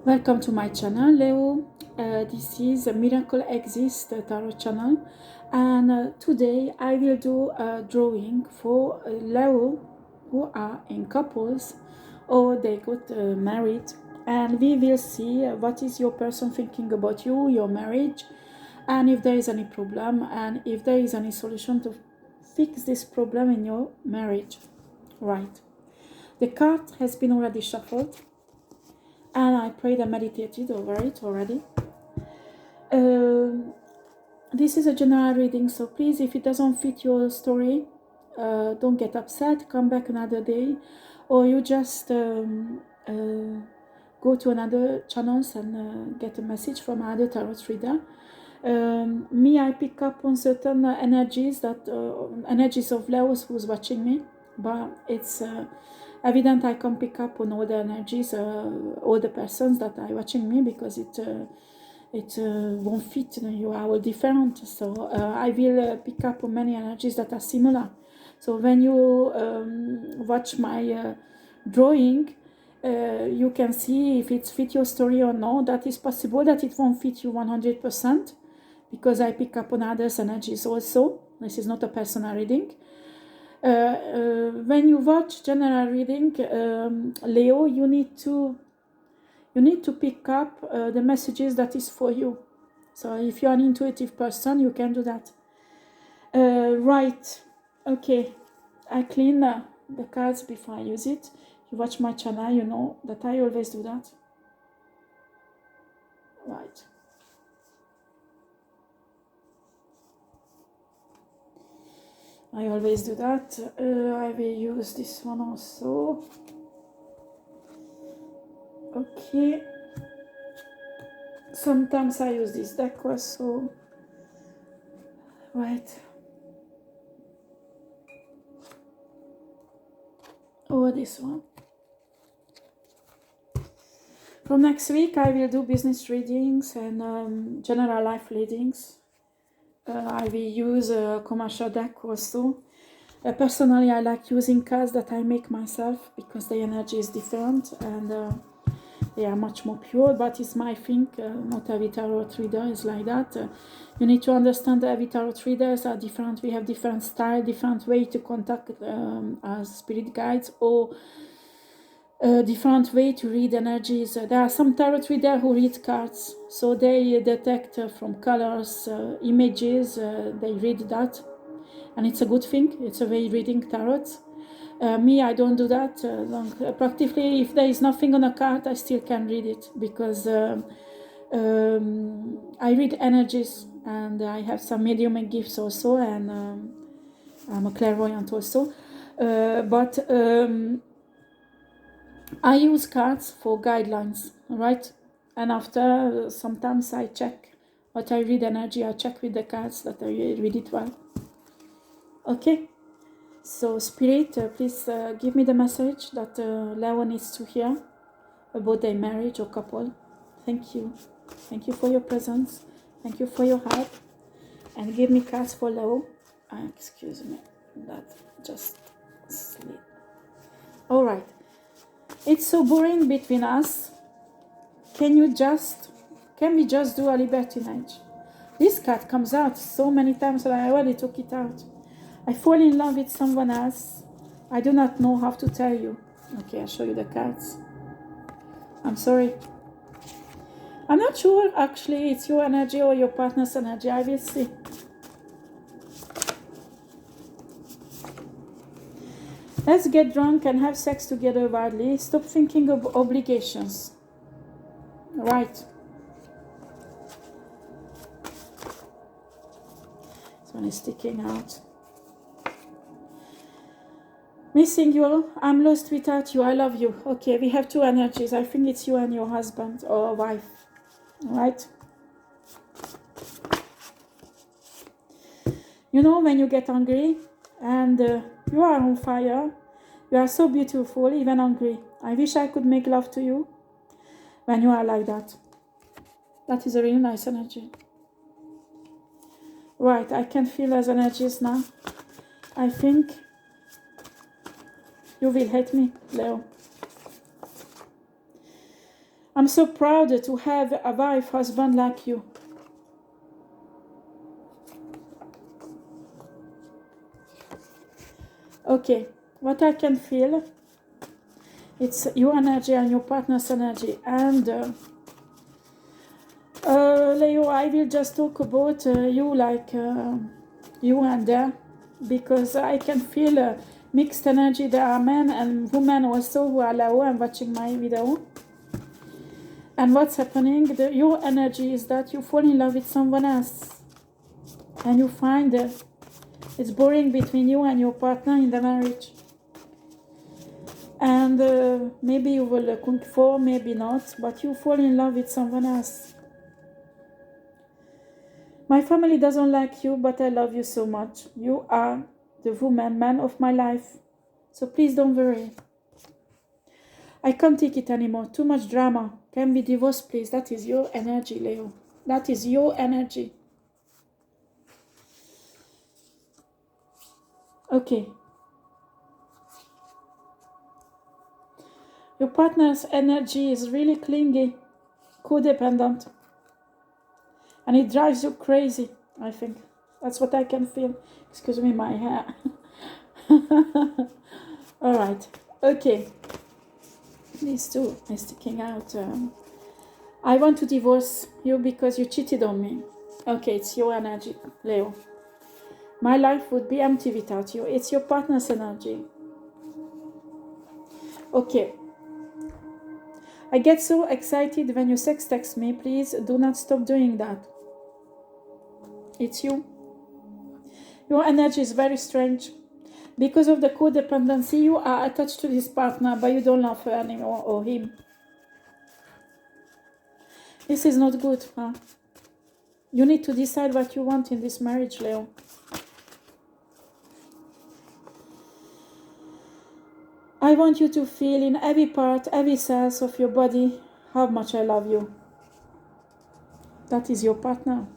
Welcome to my channel, Leo. This is a Miracle Exist Tarot channel, and today I will do a drawing for Leo who are in couples or they got married, and we will see what is your person thinking about you, your marriage, and if there is any problem and if there is any solution to fix this problem in your marriage. Right. The card has been already shuffled and I prayed and meditated over it already. This is a general reading, so please, if it doesn't fit your story, don't get upset, come back another day, or you just go to another channels and get a message from another tarot reader. Me, I pick up on certain energies of Leos who's watching me, but it's evident I can pick up on all the energies, all the persons that are watching me, because it won't fit. You are all different, so I will pick up on many energies that are similar. So when you watch my drawing, you can see if it fits your story or not. That is possible that it won't fit you 100%, because I pick up on others' energies also. This is not a personal reading. When you watch general reading, Leo, you need to pick up the messages that is for you. So if you're an intuitive person, you can do that. Right. Okay. I clean the cards before I use it. You watch my channel, you know that I always do that. Right. I always do that. I will use this one also. Okay. Sometimes I use this deck also. Right. Or this one. From next week, I will do business readings and general life readings. I will use a commercial deck also. Personally, I like using cards that I make myself because the energy is different and they are much more pure, but it's my thing. Not every tarot reader is like that. You need to understand that every tarot readers are different. We have different style, different way to contact our spirit guides, or different way to read energies. There are some tarot readers who read cards, so they detect from colors, images, they read that, and it's a good thing. It's a way reading tarot. Me, I don't do that. Practically, if there is nothing on a card, I still can read it, because I read energies, and I have some mediumic gifts also, and I'm a clairvoyant also. But I use cards for guidelines, right? And after, sometimes I check what I read energy, I check with the cards that I read it well. Okay? So, Spirit, please give me the message that Leo needs to hear about their marriage or couple. Thank you. Thank you for your presence. Thank you for your help. And give me cards for Leo. Excuse me, that just slid. All right. It's so boring between us. Can we just do a libertinage? This card comes out so many times that I already took it out. I fall in love with someone else. I do not know how to tell you. Okay, I'll show you the cards. I'm sorry. I'm not sure actually it's your energy or your partner's energy. I will see. Let's get drunk and have sex together wildly. Stop thinking of obligations. Right. This one is sticking out. Missing you. I'm lost without you. I love you. Okay, we have two energies. I think it's you and your husband or wife. Right? You know, when you get angry and you are on fire, you are so beautiful, even angry. I wish I could make love to you when you are like that. That is a really nice energy. Right, I can feel those energies now. I think you will hate me, Leo. I'm so proud to have a wife, husband like you. Okay, what I can feel, it's your energy and your partner's energy. And Leo, I will just talk about you, like you and them, because I can feel mixed energy. There are men and women also who are Leo and watching my video. And what's happening, your energy is that you fall in love with someone else. And you find it's boring between you and your partner in the marriage. And maybe you will kung fu, maybe not, but you fall in love with someone else. My family doesn't like you, but I love you so much. You are the woman, man of my life. So please don't worry. I can't take it anymore. Too much drama. Can we divorce, please? That is your energy, Leo. That is your energy. Okay. Your partner's energy is really clingy, codependent. And it drives you crazy, I think. That's what I can feel. Excuse me, my hair. All right. Okay. These two are sticking out. I want to divorce you because you cheated on me. Okay, it's your energy, Leo. My life would be empty without you. It's your partner's energy. Okay. I get so excited when you sex text me. Please do not stop doing that. It's you. Your energy is very strange. Because of the codependency, you are attached to this partner, but you don't love her anymore or him. This is not good, huh? You need to decide what you want in this marriage, Leo. I want you to feel in every part, every cell of your body, how much I love you. That is your partner.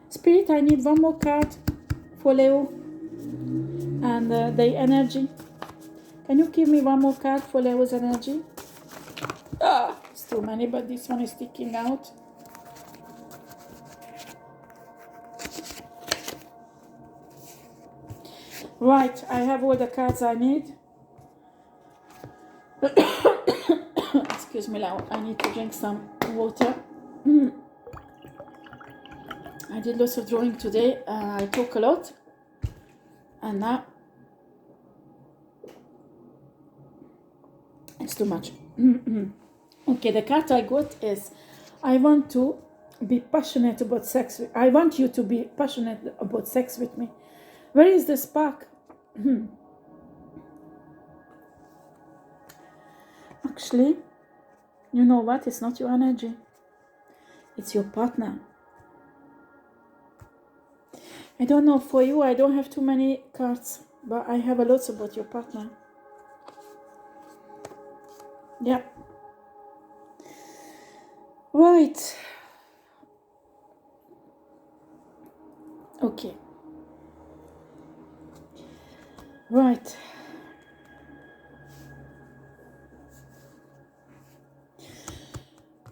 Spirit, I need one more card for Leo and the energy. Can you give me one more card for Leo's energy? It's too many, but this one is sticking out. Right, I have all the cards I need. Excuse me, Leo. I need to drink some water. I did lots of drawing today. I talk a lot. And now it's too much. Okay, the card I got is I want to be passionate about sex. I want you to be passionate about sex with me. Where is the spark? Actually, you know what? It's not your energy. It's your partner. I don't know, for you, I don't have too many cards, but I have a lot about your partner. Yeah. Right. Okay. Right.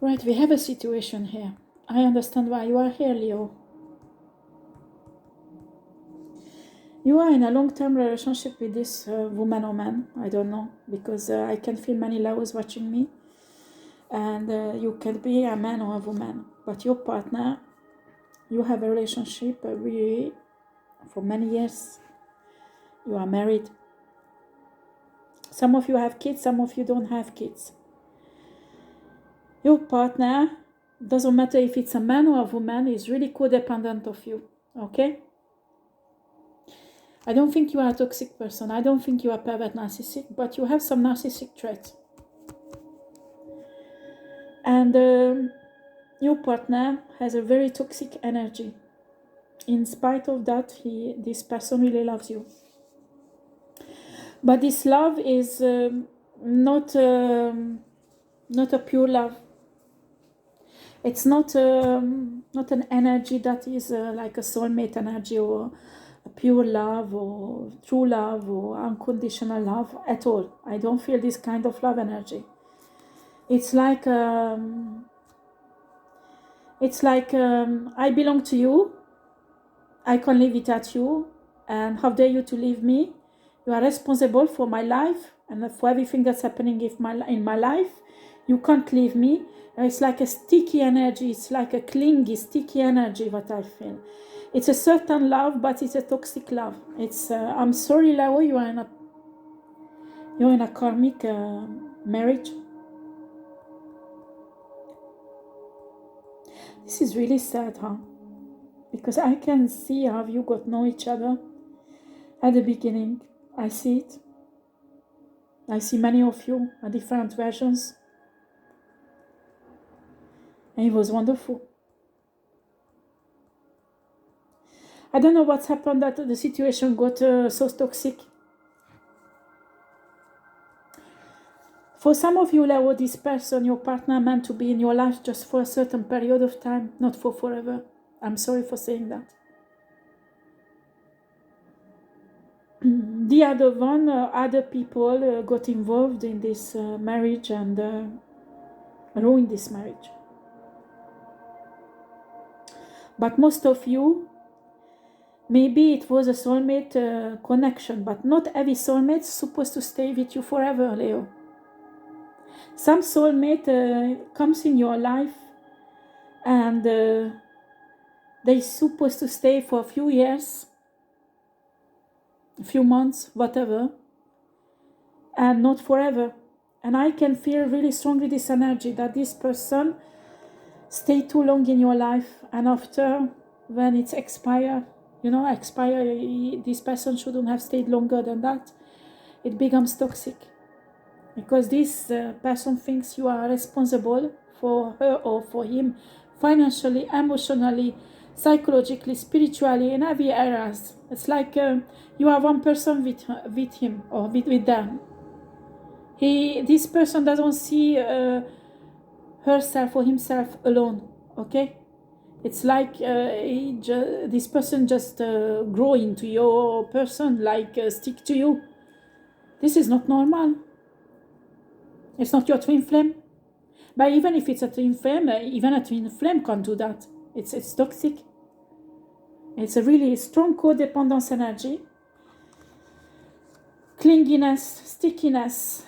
Right, we have a situation here. I understand why you are here, Leo. You are in a long-term relationship with this woman or man. I don't know, because I can feel many Leos watching me. And you can be a man or a woman. But your partner, you have a relationship really for many years. You are married. Some of you have kids, some of you don't have kids. Your partner, doesn't matter if it's a man or a woman, is really codependent of you. Okay? I don't think you are a toxic person. I don't think you are pervert narcissistic, but you have some narcissistic traits. And your partner has a very toxic energy. In spite of that, this person really loves you. But this love is not a pure love. It's not an energy that is like a soulmate energy or a pure love or true love or unconditional love at all. I don't feel this kind of love energy. It's like I belong to you. I can't live without you. And how dare you to leave me? You are responsible for my life and for everything that's happening in my life. You can't leave me. It's like a sticky energy. It's like a clingy, sticky energy what I feel. It's a certain love, but it's a toxic love. It's I'm sorry, Lao, you're in a karmic marriage. This is really sad, huh? Because I can see how you got to know each other at the beginning. I see it. I see many of you at different versions. And it was wonderful. I don't know what's happened that the situation got so toxic. For some of you, Leo, this person, your partner, meant to be in your life just for a certain period of time, not for forever. I'm sorry for saying that. The other one, other people got involved in this marriage and ruined this marriage. But most of you, maybe it was a soulmate connection, but not every soulmate is supposed to stay with you forever, Leo. Some soulmate comes in your life and they're supposed to stay for a few years, a few months, whatever, and not forever. And I can feel really strongly this energy that this person stay too long in your life, and after, when it's expire, this person shouldn't have stayed longer than that. It becomes toxic because this person thinks you are responsible for her or for him financially, emotionally, psychologically, spiritually, in every areas. It's like you are one person with him or with them. This person doesn't see herself or himself alone. Okay, it's like this person just grow into your person, like stick to you. This is not normal. It's not your twin flame. But even if it's a twin flame, even a twin flame can't do that. It's toxic. It's a really strong codependence energy. Clinginess, stickiness.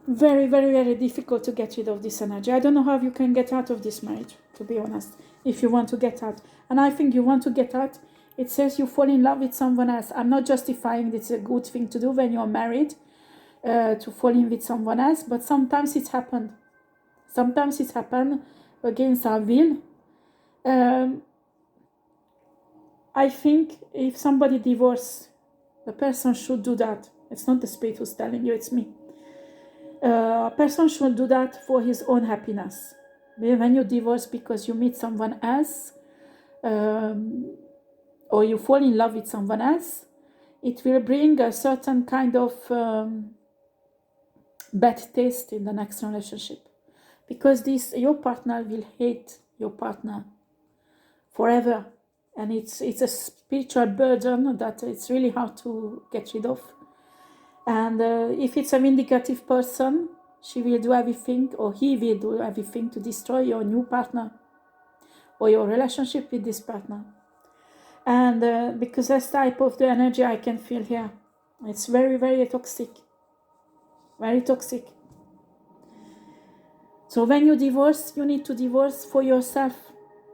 Very, very, very difficult to get rid of this energy. I don't know how you can get out of this marriage, to be honest, if you want to get out. And I think you want to get out. It says you fall in love with someone else. I'm not justifying it's a good thing to do when you're married, to fall in with someone else, but sometimes it's happened. Sometimes it's happened against our will. I think if somebody divorces, the person should do that. It's not the spirit who's telling you, it's me. A person should do that for his own happiness. When you divorce because you meet someone else, or you fall in love with someone else, it will bring a certain kind of bad taste in the next relationship. Because your partner will hate your partner forever. And it's a spiritual burden that it's really hard to get rid of. And if it's a vindicative person, she will do everything, or he will do everything to destroy your new partner or your relationship with this partner. And because that's type of the energy I can feel here. It's very, very toxic. Very toxic. So when you divorce, you need to divorce for yourself.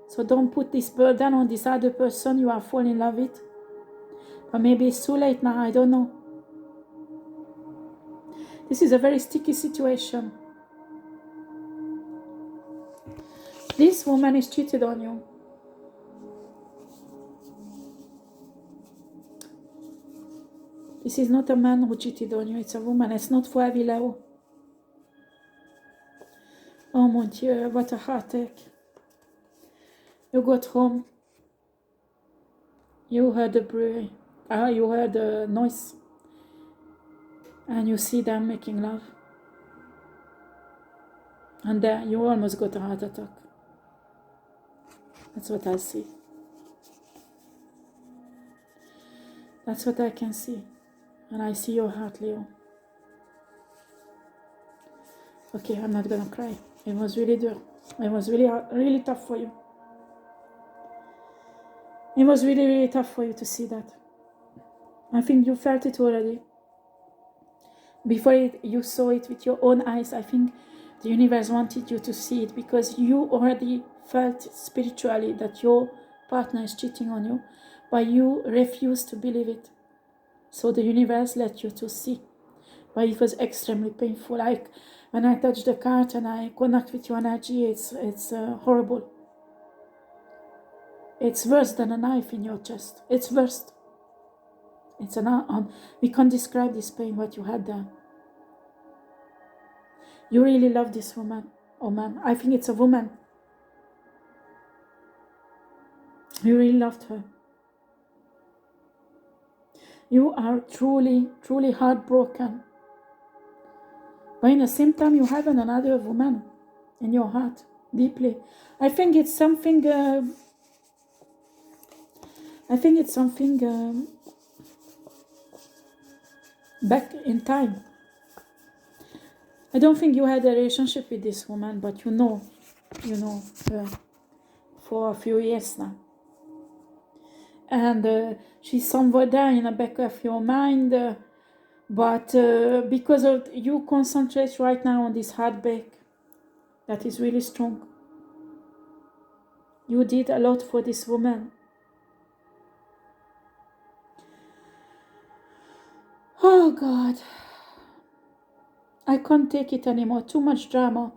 So don't put this burden on this other person you are falling in love with. But maybe it's too late now, I don't know. This is a very sticky situation. This woman is cheated on you. This is not a man who cheated on you, it's a woman. It's not for every level. Oh mon Dieu, what a heartache. You got home. You heard you heard the noise. And you see them making love. And then you almost got a heart attack. That's what I see. That's what I can see. And I see your heart, Leo. Okay, I'm not gonna cry. It was really dur. It was really hard, really tough for you. It was really, really tough for you to see that. I think you felt it already. Before you saw it with your own eyes, I think the universe wanted you to see it because you already felt spiritually that your partner is cheating on you, but you refused to believe it. So the universe let you to see. But it was extremely painful. Like when I touch the card and I connect with your energy, it's horrible. It's worse than a knife in your chest. It's worse. It's we can't describe this pain what you had there. You really love this woman. Oh man, I think it's a woman. You really loved her. You are truly, truly heartbroken. But in the same time, you have another woman in your heart, deeply. I think it's something back in time. I don't think you had a relationship with this woman, but you know her for a few years now. And she's somewhere there in the back of your mind, but because of you concentrate right now on this heartbreak that is really strong. You did a lot for this woman. Oh God, I can't take it anymore. Too much drama.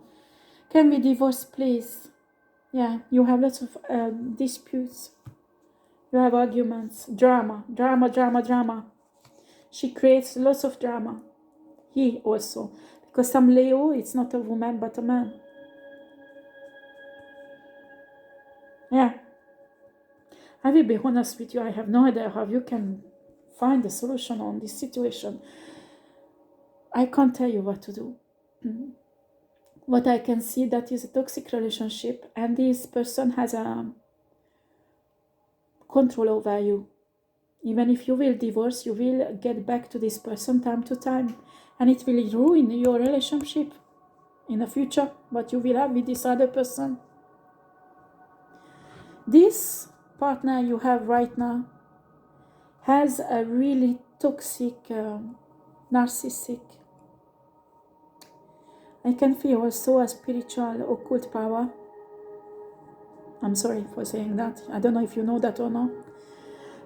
Can we divorce, please? Yeah, you have lots of disputes. You have arguments. Drama. She creates lots of drama. He also. Because some Leo, it's not a woman, but a man. Yeah. I will be honest with you. I have no idea how you can find a solution on this situation. I can't tell you what to do. What I can see, that is a toxic relationship, and this person has a control over you. Even if you will divorce, you will get back to this person time to time, and it will ruin your relationship in the future, what you will have with this other person. This partner you have right now has a really toxic, narcissistic. I can feel also a spiritual occult power. I'm sorry for saying that. I don't know if you know that or not.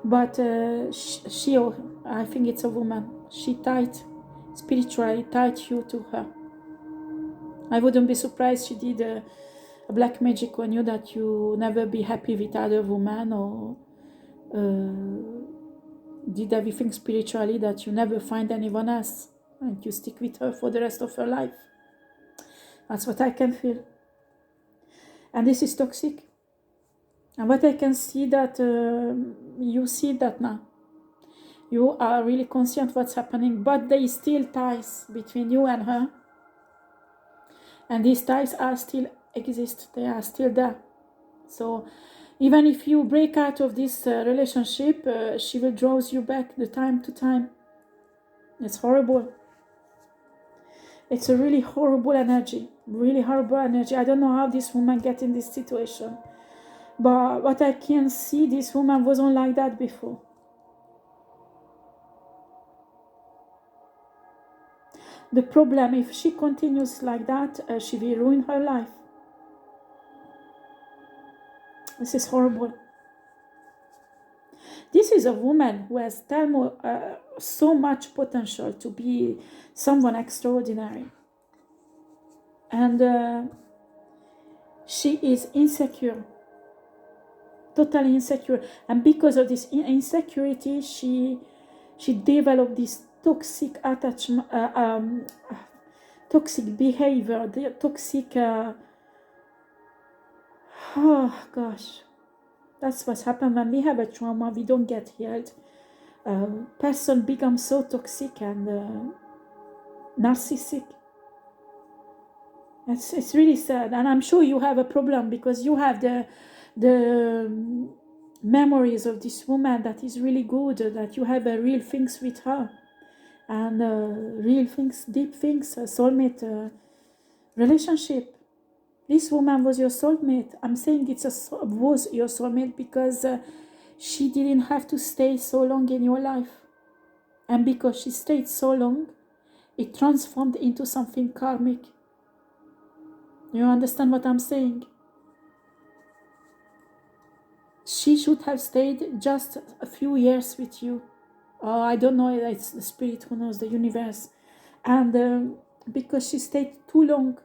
But she, I think it's a woman, she spiritually tied you to her. I wouldn't be surprised she did a black magic on you, that you never be happy with other women, or did everything spiritually that you never find anyone else and you stick with her for the rest of her life. That's what I can feel. And this is toxic. And what I can see, that you see that now. You are really conscient what's happening, but there is still ties between you and her. And these ties are still exist. They are still there. So even if you break out of this relationship, she will draw you back the time to time. It's horrible. It's a really horrible energy. Really horrible energy. I don't know how this woman get in this situation. But what I can see, this woman wasn't like that before. The problem, if she continues like that, she will ruin her life. This is horrible. This is a woman who has so much potential to be someone extraordinary. And she is insecure. Totally insecure. And because of this insecurity, she developed this toxic attachment, toxic behavior, the toxic, oh gosh, that's what's happened when we have a trauma, we don't get healed. Person becomes so toxic and narcissistic. It's really sad, and I'm sure you have a problem because you have the memories of this woman that is really good, that you have real things with her, and real things, deep things, soulmate Relationship. This woman was your soulmate. I'm saying was your soulmate because she didn't have to stay so long in your life. And because she stayed so long, it transformed into something karmic. You understand what I'm saying? She should have stayed just a few years with you. I don't know, it's the spirit who knows, the universe. And because she stayed too long,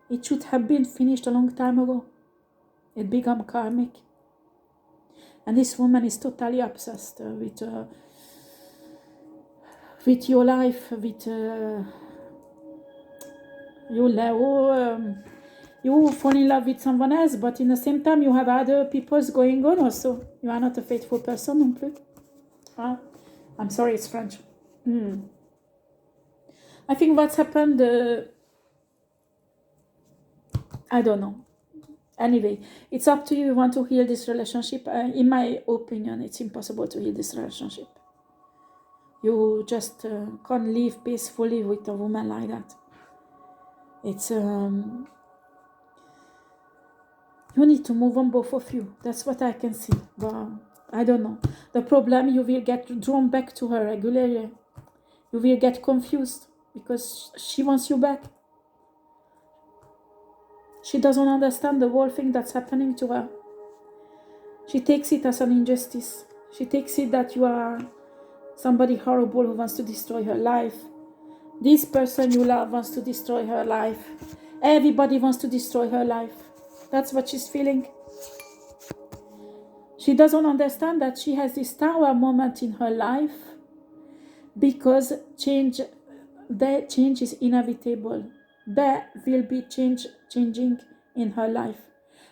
it should have been finished a long time ago. It became karmic. And this woman is totally obsessed with your life, with you fall in love with someone else, but in the same time you have other people's going on also. You are not a faithful person non plus. I'm sorry, it's French. I think what's happened, I don't know. Anyway, it's up to you. You want to heal this relationship. In my opinion, it's impossible to heal this relationship. You just can't live peacefully with a woman like that. It's you need to move on, both of you. That's what I can see. But I don't know. The problem, you will get drawn back to her regularly. You will get confused because she wants you back. She doesn't understand the whole thing that's happening to her. She takes it as an injustice. She takes it that you are somebody horrible who wants to destroy her life. This person you love wants to destroy her life. Everybody wants to destroy her life. That's what she's feeling. She doesn't understand that she has this tower moment in her life because change is inevitable. There will be changing in her life.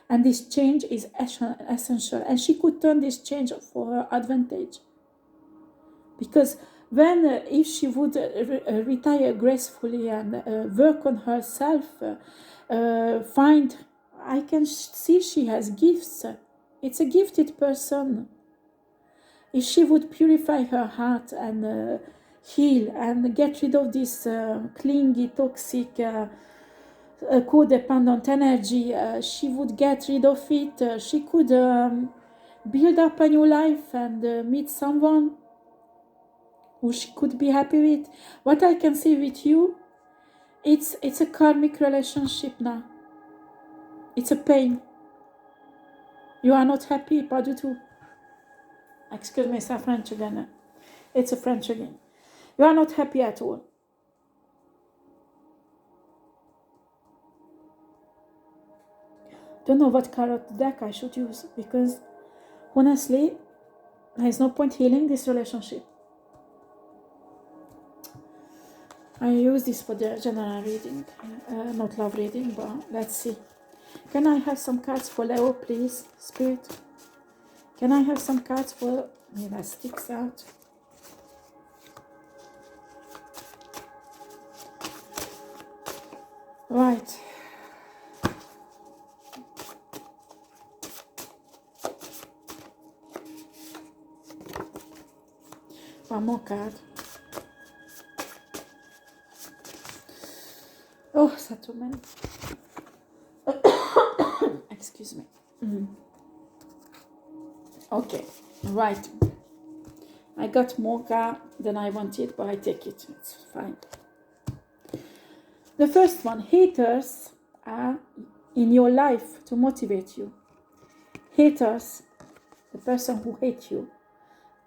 And this change is essential. And she could turn this change for her advantage. Because if she would retire gracefully and work on herself, I can see she has gifts. It's a gifted person. If she would purify her heart and heal and get rid of this clingy, toxic, codependent energy, she would get rid of it. She could build up a new life and meet someone who she could be happy with. What I can see with you, it's a karmic relationship now. It's a pain. You are not happy, pas du tout. Excuse me, it's a French again. It's a French again. You are not happy at all. Don't know what tarot deck I should use because honestly, there's no point healing this relationship. I use this for the general reading, not love reading, but let's see. Can I have some cards for Leo, please, Spirit? Can I have some cards for... Yeah, that sticks out. Right. One more card. Oh, that's too many. Excuse me. Okay, right. I got more card than I wanted, but I take it. It's fine. The first one, haters are in your life to motivate you. Haters, the person who hates you,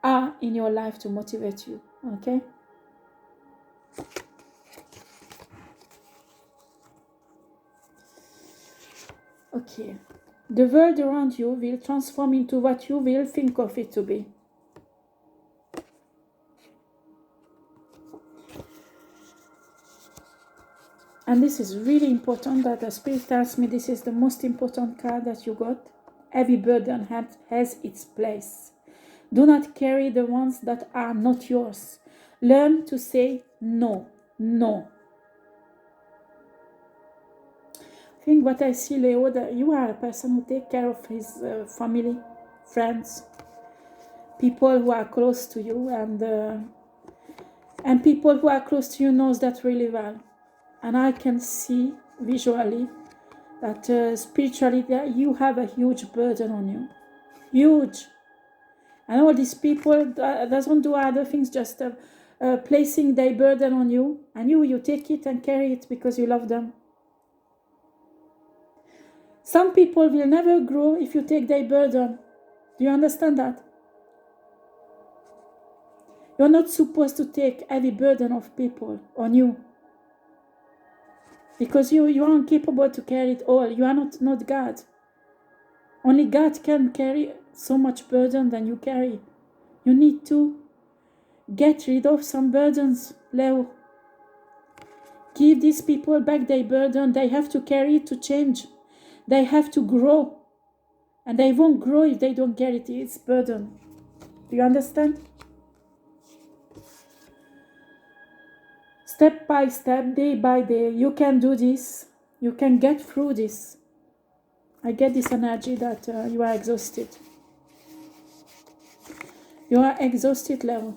are in your life to motivate you. Okay? Okay. The world around you will transform into what you will think of it to be. And this is really important that the Spirit tells me this is the most important card that you got. Every burden has its place. Do not carry the ones that are not yours. Learn to say no. No. I think what I see, Leo, that you are a person who takes care of his family, friends, people who are close to you, and people who are close to you knows that really well. and I can see visually that spiritually that you have a huge burden on you. Huge. And all these people doesn't do other things, just placing their burden on you, and you take it and carry it because you love them. Some people will never grow if you take their burden. Do you understand that? You're not supposed to take every burden of people on you, because you are incapable to carry it all. You are not God. Only God can carry so much burden than you carry. You need to get rid of some burdens, Leo. Give these people back their burden. They have to carry it to change. They have to grow. And they won't grow if they don't carry its burden. Do you understand? Step by step, day by day, you can do this. You can get through this. I get this energy that you are exhausted. You are exhausted, Leo.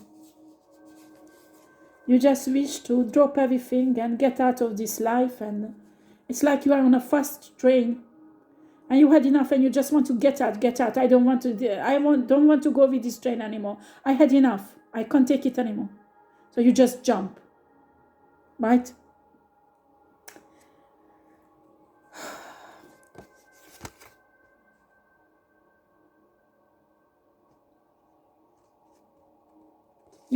You just wish to drop everything and get out of this life, and it's like you are on a fast train and you had enough and you just want to get out. I don't want to go with this train anymore. I had enough. I can't take it anymore. So you just jump. Right?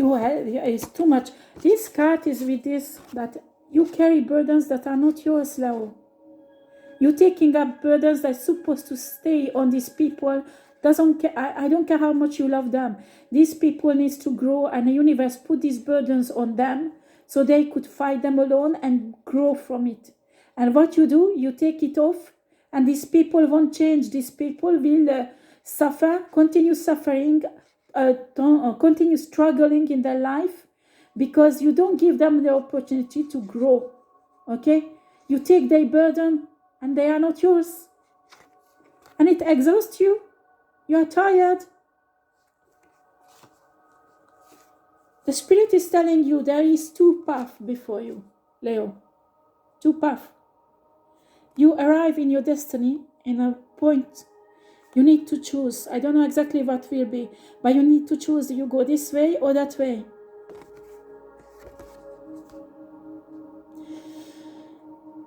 It's too much. This card is with this, that you carry burdens that are not yours, Leo. You're taking up burdens that are supposed to stay on these people. Doesn't care. I don't care how much you love them. These people needs to grow, and the universe put these burdens on them so they could fight them alone and grow from it. And what you do, you take it off, and these people won't change. These people will suffer, continue suffering, continue struggling in their life, because you don't give them the opportunity to grow. Okay? You take their burden and they are not yours. And it exhausts you. You are tired. The Spirit is telling you there is two paths before you, Leo. Two paths. You arrive in your destiny in a point. You need to choose. I don't know exactly what will be, but you need to choose. You go this way or that way.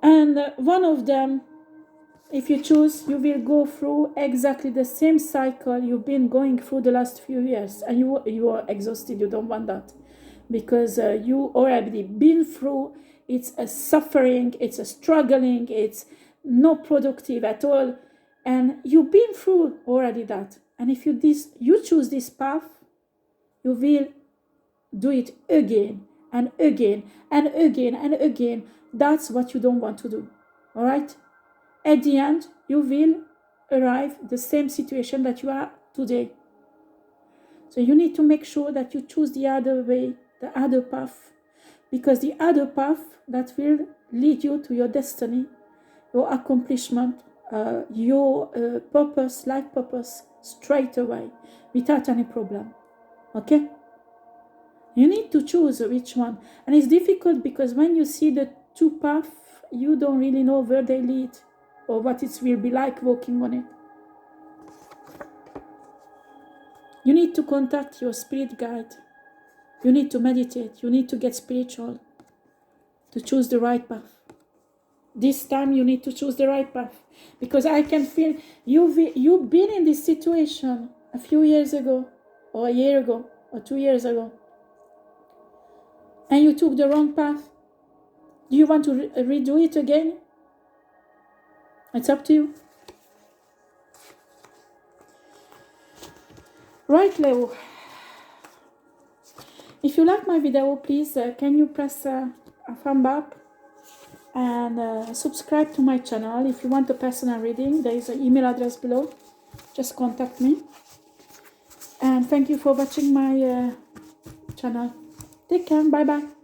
And one of them, if you choose, you will go through exactly the same cycle you've been going through the last few years. And you are exhausted. You don't want that. Because you already been through. It's a suffering. It's a struggling. It's not productive at all. And you've been through already that. And if you choose this path, you will do it again and again and again and again. That's what you don't want to do. All right? At the end, you will arrive the same situation that you are today. So you need to make sure that you choose the other way, the other path. Because the other path that will lead you to your destiny, your accomplishment, your purpose, life purpose, straight away, without any problem. Okay? You need to choose which one. And it's difficult because when you see the two paths, you don't really know where they lead or what it will be like walking on it. You need to contact your spirit guide. You need to meditate. You need to get spiritual to choose the right path. This time you need to choose the right path. Because I can feel you've been in this situation a few years ago, or a year ago, or 2 years ago. And you took the wrong path. Do you want to redo it again? It's up to you. Right, Leo. If you like my video, please can you press a thumb up and subscribe to my channel. If you want a personal reading, there is an email address below. Just contact me. And thank you for watching my channel. Take care. Bye bye.